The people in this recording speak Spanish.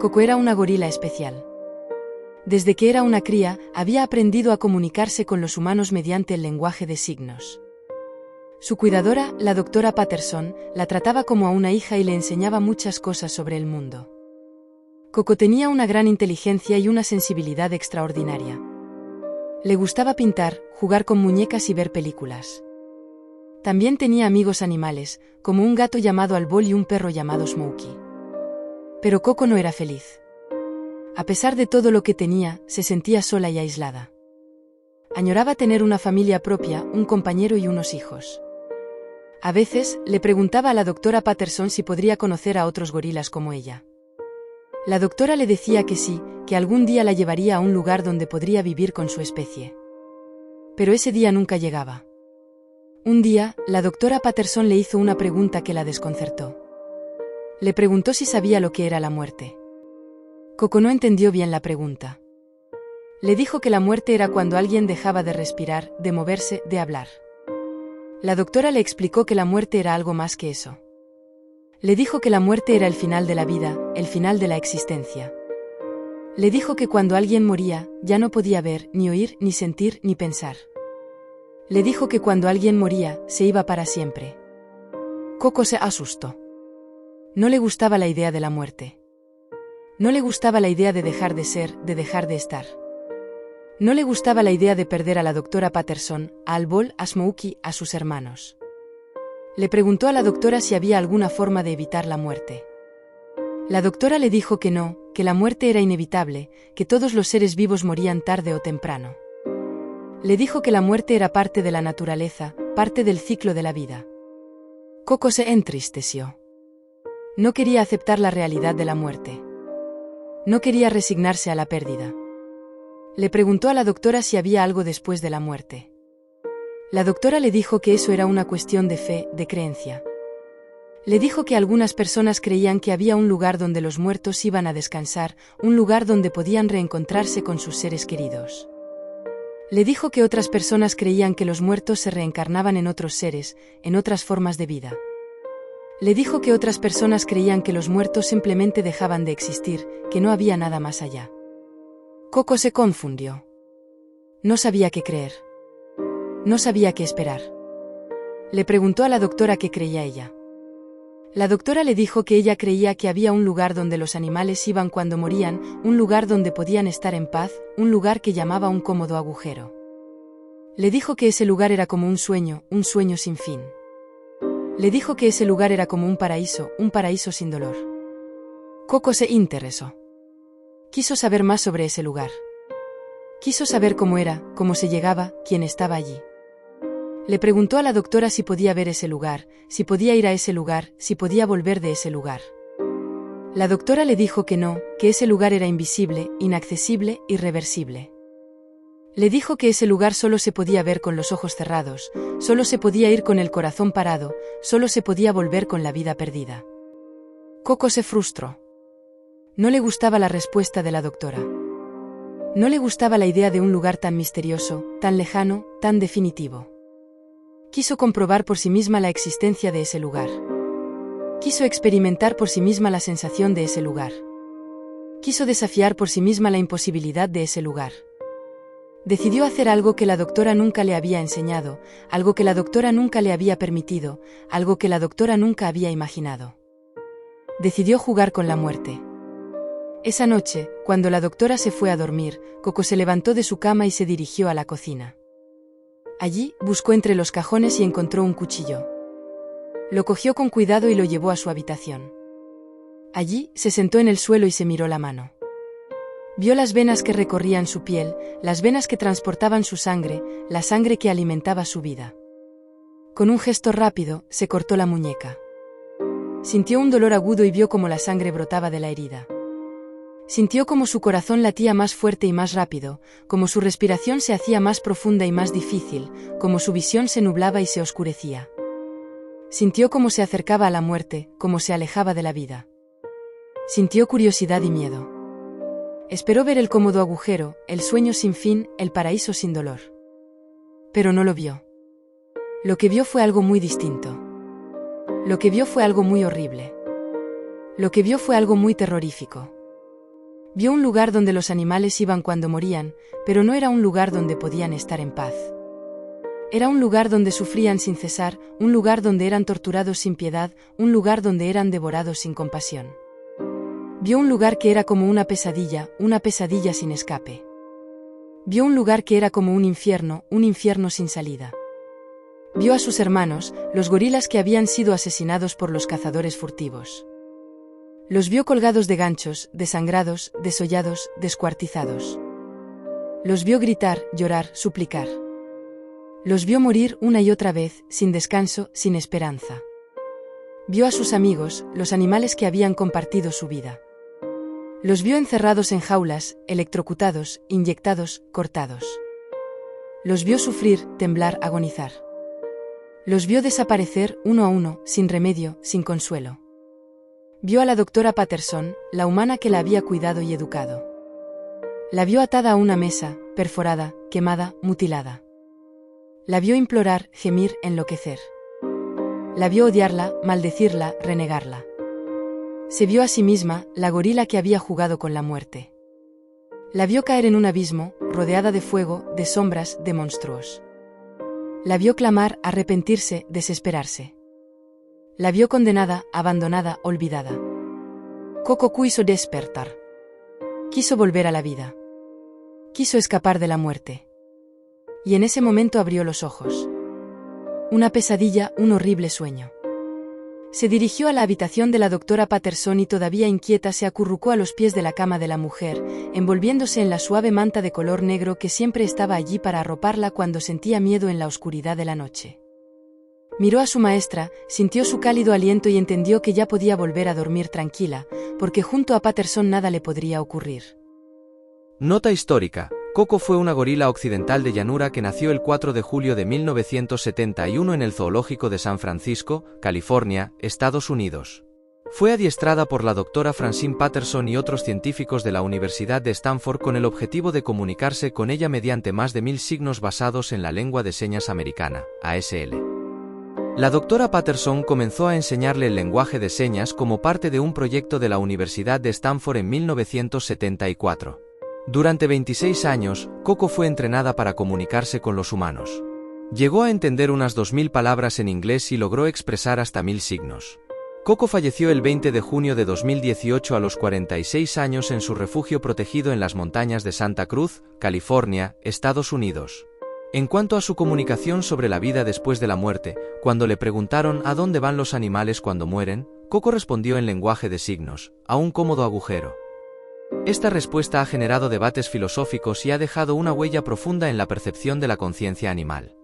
Coco era una gorila especial. Desde que era una cría, había aprendido a comunicarse con los humanos mediante el lenguaje de signos. Su cuidadora, la doctora Patterson, la trataba como a una hija y le enseñaba muchas cosas sobre el mundo. Coco tenía una gran inteligencia y una sensibilidad extraordinaria. Le gustaba pintar, jugar con muñecas y ver películas. También tenía amigos animales, como un gato llamado Albol y un perro llamado Smokey. Pero Coco no era feliz. A pesar de todo lo que tenía, se sentía sola y aislada. Añoraba tener una familia propia, un compañero y unos hijos. A veces, le preguntaba a la doctora Patterson si podría conocer a otros gorilas como ella. La doctora le decía que sí, que algún día la llevaría a un lugar donde podría vivir con su especie. Pero ese día nunca llegaba. Un día, la doctora Patterson le hizo una pregunta que la desconcertó. Le preguntó si sabía lo que era la muerte. Coco no entendió bien la pregunta. Le dijo que la muerte era cuando alguien dejaba de respirar, de moverse, de hablar. La doctora le explicó que la muerte era algo más que eso. Le dijo que la muerte era el final de la vida, el final de la existencia. Le dijo que cuando alguien moría, ya no podía ver, ni oír, ni sentir, ni pensar. Le dijo que cuando alguien moría, se iba para siempre. Coco se asustó. No le gustaba la idea de la muerte. No le gustaba la idea de dejar de ser, de dejar de estar. No le gustaba la idea de perder a la doctora Patterson, a Albol, a Smokey, a sus hermanos. Le preguntó a la doctora si había alguna forma de evitar la muerte. La doctora le dijo que no, que la muerte era inevitable, que todos los seres vivos morían tarde o temprano. Le dijo que la muerte era parte de la naturaleza, parte del ciclo de la vida. Coco se entristeció. No quería aceptar la realidad de la muerte. No quería resignarse a la pérdida. Le preguntó a la doctora si había algo después de la muerte. La doctora le dijo que eso era una cuestión de fe, de creencia. Le dijo que algunas personas creían que había un lugar donde los muertos iban a descansar, un lugar donde podían reencontrarse con sus seres queridos. Le dijo que otras personas creían que los muertos se reencarnaban en otros seres, en otras formas de vida. Le dijo que otras personas creían que los muertos simplemente dejaban de existir, que no había nada más allá. Coco se confundió. No sabía qué creer. No sabía qué esperar. Le preguntó a la doctora qué creía ella. La doctora le dijo que ella creía que había un lugar donde los animales iban cuando morían, un lugar donde podían estar en paz, un lugar que llamaba un cómodo agujero. Le dijo que ese lugar era como un sueño sin fin. Le dijo que ese lugar era como un paraíso sin dolor. Coco se interesó. Quiso saber más sobre ese lugar. Quiso saber cómo era, cómo se llegaba, quién estaba allí. Le preguntó a la doctora si podía ver ese lugar, si podía ir a ese lugar, si podía volver de ese lugar. La doctora le dijo que no, que ese lugar era invisible, inaccesible, irreversible. Le dijo que ese lugar solo se podía ver con los ojos cerrados, solo se podía ir con el corazón parado, solo se podía volver con la vida perdida. Coco se frustró. No le gustaba la respuesta de la doctora. No le gustaba la idea de un lugar tan misterioso, tan lejano, tan definitivo. Quiso comprobar por sí misma la existencia de ese lugar. Quiso experimentar por sí misma la sensación de ese lugar. Quiso desafiar por sí misma la imposibilidad de ese lugar. Decidió hacer algo que la doctora nunca le había enseñado, algo que la doctora nunca le había permitido, algo que la doctora nunca había imaginado. Decidió jugar con la muerte. Esa noche, cuando la doctora se fue a dormir, Coco se levantó de su cama y se dirigió a la cocina. Allí, buscó entre los cajones y encontró un cuchillo. Lo cogió con cuidado y lo llevó a su habitación. Allí, se sentó en el suelo y se miró la mano. Vio las venas que recorrían su piel, las venas que transportaban su sangre, la sangre que alimentaba su vida. Con un gesto rápido, se cortó la muñeca. Sintió un dolor agudo y vio cómo la sangre brotaba de la herida. Sintió como su corazón latía más fuerte y más rápido, como su respiración se hacía más profunda y más difícil, como su visión se nublaba y se oscurecía. Sintió cómo se acercaba a la muerte, cómo se alejaba de la vida. Sintió curiosidad y miedo. Esperó ver el cómodo agujero, el sueño sin fin, el paraíso sin dolor. Pero no lo vio. Lo que vio fue algo muy distinto. Lo que vio fue algo muy horrible. Lo que vio fue algo muy terrorífico. Vio un lugar donde los animales iban cuando morían, pero no era un lugar donde podían estar en paz. Era un lugar donde sufrían sin cesar, un lugar donde eran torturados sin piedad, un lugar donde eran devorados sin compasión. Vio un lugar que era como una pesadilla sin escape. Vio un lugar que era como un infierno sin salida. Vio a sus hermanos, los gorilas que habían sido asesinados por los cazadores furtivos. Los vio colgados de ganchos, desangrados, desollados, descuartizados. Los vio gritar, llorar, suplicar. Los vio morir una y otra vez, sin descanso, sin esperanza. Vio a sus amigos, los animales que habían compartido su vida. Los vio encerrados en jaulas, electrocutados, inyectados, cortados. Los vio sufrir, temblar, agonizar. Los vio desaparecer uno a uno, sin remedio, sin consuelo. Vio a la doctora Patterson, la humana que la había cuidado y educado. La vio atada a una mesa, perforada, quemada, mutilada. La vio implorar, gemir, enloquecer. La vio odiarla, maldecirla, renegarla. Se vio a sí misma, la gorila que había jugado con la muerte. La vio caer en un abismo, rodeada de fuego, de sombras, de monstruos. La vio clamar, arrepentirse, desesperarse. La vio condenada, abandonada, olvidada. Coco quiso despertar. Quiso volver a la vida. Quiso escapar de la muerte. Y en ese momento abrió los ojos. Una pesadilla, un horrible sueño. Se dirigió a la habitación de la doctora Patterson y todavía inquieta se acurrucó a los pies de la cama de la mujer, envolviéndose en la suave manta de color negro que siempre estaba allí para arroparla cuando sentía miedo en la oscuridad de la noche. Miró a su maestra, sintió su cálido aliento y entendió que ya podía volver a dormir tranquila, porque junto a Patterson nada le podría ocurrir. Nota histórica. Coco fue una gorila occidental de llanura que nació el 4 de julio de 1971 en el Zoológico de San Francisco, California, Estados Unidos. Fue adiestrada por la doctora Francine Patterson y otros científicos de la Universidad de Stanford con el objetivo de comunicarse con ella mediante más de 1000 signos basados en la lengua de señas americana, ASL. La doctora Patterson comenzó a enseñarle el lenguaje de señas como parte de un proyecto de la Universidad de Stanford en 1974. Durante 26 años, Coco fue entrenada para comunicarse con los humanos. Llegó a entender unas 2000 palabras en inglés y logró expresar hasta 1000 signos. Coco falleció el 20 de junio de 2018 a los 46 años en su refugio protegido en las montañas de Santa Cruz, California, Estados Unidos. En cuanto a su comunicación sobre la vida después de la muerte, cuando le preguntaron ¿a dónde van los animales cuando mueren?, Coco respondió en lenguaje de signos, a un cómodo agujero. Esta respuesta ha generado debates filosóficos y ha dejado una huella profunda en la percepción de la conciencia animal.